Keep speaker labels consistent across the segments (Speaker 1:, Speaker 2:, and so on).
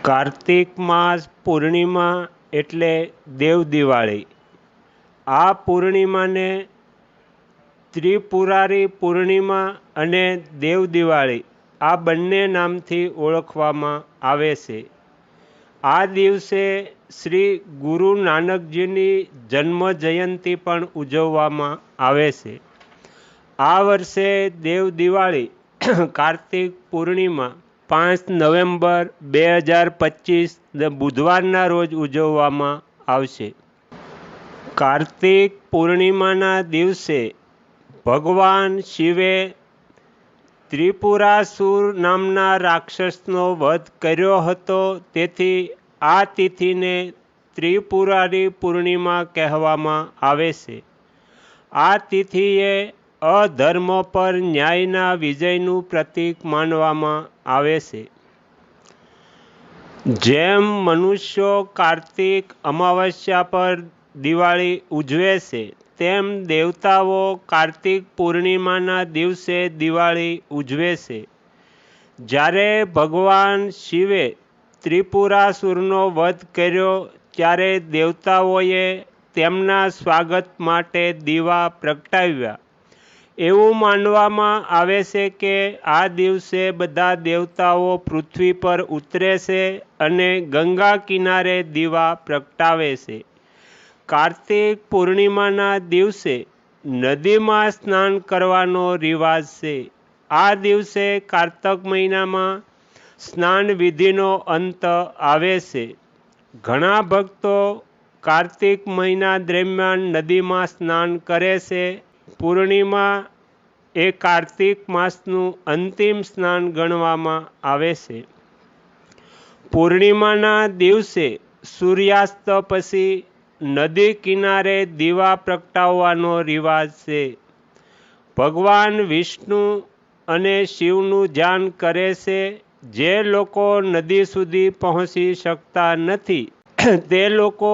Speaker 1: કાર્તિક માસ પૂર્ણિમા એટલે દેવ દિવાળી। આ પૂર્ણિમાને ત્રિપુરારી પૂર્ણિમા અને દેવ દિવાળી આ બંને નામથી ઓળખવામાં આવે છે। આ દિવસે શ્રી ગુરુ નાનકજીની જન્મ જયંતિ પણ ઉજવવામાં આવે છે। આ વર્ષે દેવ દિવાળી કાર્તિક પૂર્ણિમા 5 નવેમ્બર 2025 બુધવારના રોજ ઉજવવામાં આવશે। કાર્તિક પૂર્ણિમાના દિવસે ભગવાન શિવે ત્રિપુરાસુર નામના રાક્ષસનો વધ કર્યો હતો, તેથી આ તિથિને ત્રિપુરારી પૂર્ણિમા કહેવામાં આવે છે। આ તિથિએ અધર્મ પર ન્યાયના વિજયનું પ્રતીક માનવામાં આવે છે। જેમ મનુષ્યો કાર્તિક અમાવસ્યા પર દિવાળી ઉજવે છે, તેમ દેવતાઓ કાર્તિક પૂર્ણિમાના દિવસે દિવાળી ઉજવે છે। જ્યારે ભગવાન શિવે ત્રિપુરાસુરનો વધ કર્યો ત્યારે દેવતાઓએ તેમના સ્વાગત માટે દીવા પ્રગટાવ્યા। એવું માનવામાં આવે છે કે આ દિવસે બધા દેવતાઓ પૃથ્વી પર ઉતરે છે અને ગંગા કિનારે દીવા પ્રગટાવે છે। કાર્તિક પૂર્ણિમાના દિવસે નદીમાં સ્નાન કરવાનો રિવાજ છે। આ દિવસે કારતક મહિનામાં સ્નાન વિધિનો અંત આવે છે। ઘણા ભક્તો કાર્તિક મહિના દરમિયાન નદીમાં સ્નાન કરે છે। પૂર્ણિમા એ કાર્તિક માસનું અંતિમ સ્નાન ગણવામાં આવે છે। પૂર્ણિમાના દિવસે સૂર્યાસ્ત પછી નદી કિનારે દીવા પ્રગટાવવાનો રિવાજ છે। ભગવાન વિષ્ણુ અને શિવનું ધ્યાન કરે છે। જે લોકો નદી સુધી પહોંચી શકતા નથી તે લોકો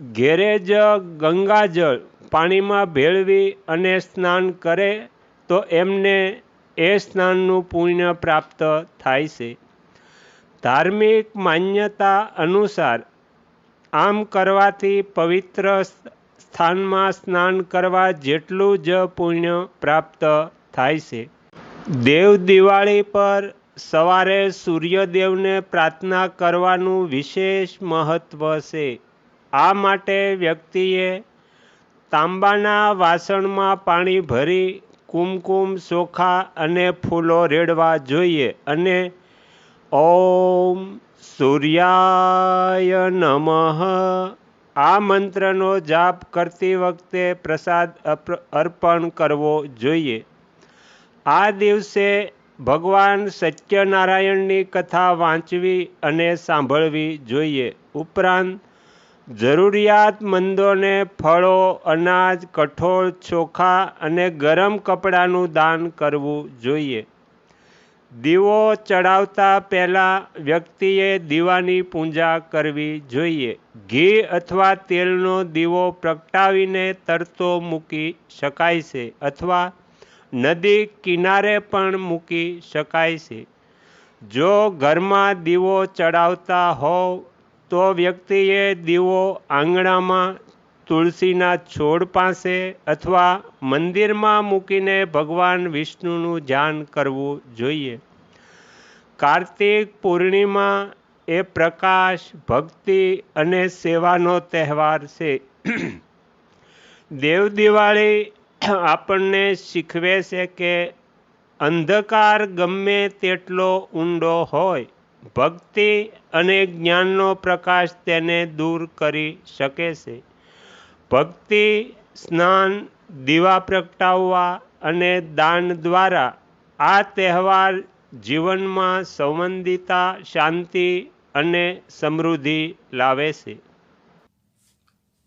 Speaker 1: ઘેરે જ ગંગાજળ પાણીમાં ભેળવી અને સ્નાન કરે તો એમને એ સ્નાનનું પુણ્ય પ્રાપ્ત થાય છે। ધાર્મિક માન્યતા અનુસાર આમ કરવાથી પવિત્ર સ્થાનમાં સ્નાન કરવા જેટલું જ પુણ્ય પ્રાપ્ત થાય છે। દેવ દિવાળી પર સવારે સૂર્યદેવને પ્રાર્થના કરવાનું વિશેષ મહત્વ છે। આ માટે વ્યક્તિએ તાંબાના વાસણમાં પાણી ભરી કુમકુમ, ચોખા અને ફૂલો રેડવા જોઈએ અને ઓમ સૂર્યાય નમઃ આ મંત્રનો જાપ કરતી વખતે પ્રસાદ અર્પણ કરવો જોઈએ। આ દિવસે ભગવાન સત્યનારાયણની કથા વાંચવી અને સાંભળવી જોઈએ। ઉપરાંત જરૂરિયાતમંદોને ફળો, અનાજ, કઠોળ, ચોખા અને ગરમ કપડાનું દાન કરવું જોઈએ। દીવો ચડાવતા પહેલાં વ્યક્તિએ દીવાની પૂજા કરવી જોઈએ। ઘી અથવા તેલનો દીવો પ્રગટાવીને તરતો મૂકી શકાય છે અથવા નદી કિનારે પણ મૂકી શકાય છે। જો ઘરમાં દીવો ચડાવતા હોવ તો વ્યક્તિએ દીવો આંગણામાં તુલસીના છોડ પાસે અથવા મંદિરમાં મૂકીને ભગવાન વિષ્ણુનું ધ્યાન કરવું જોઈએ। કાર્તિક પૂર્ણિમા એ પ્રકાશ, ભક્તિ અને સેવાનો તહેવાર છે। દેવ દિવાળી આપણને શીખવે છે કે અંધકાર ગમે તેટલો ઊંડો હોય, ભક્તિ અને જ્ઞાનનો પ્રકાશ તેને દૂર કરી શકે છે। ભક્તિ, સ્નાન, દીવા પ્રગટાવવા અને દાન દ્વારા આ તહેવાર જીવનમાં સંવાદિતા, શાંતિ અને સમૃદ્ધિ લાવે છે।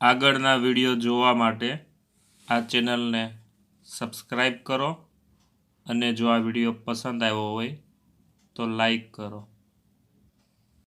Speaker 2: આગળના વિડીયો જોવા માટે આ ચેનલને સબસ્ક્રાઈબ કરો અને જો આ વિડીયો પસંદ આવ્યો હોય તો લાઈક કરો।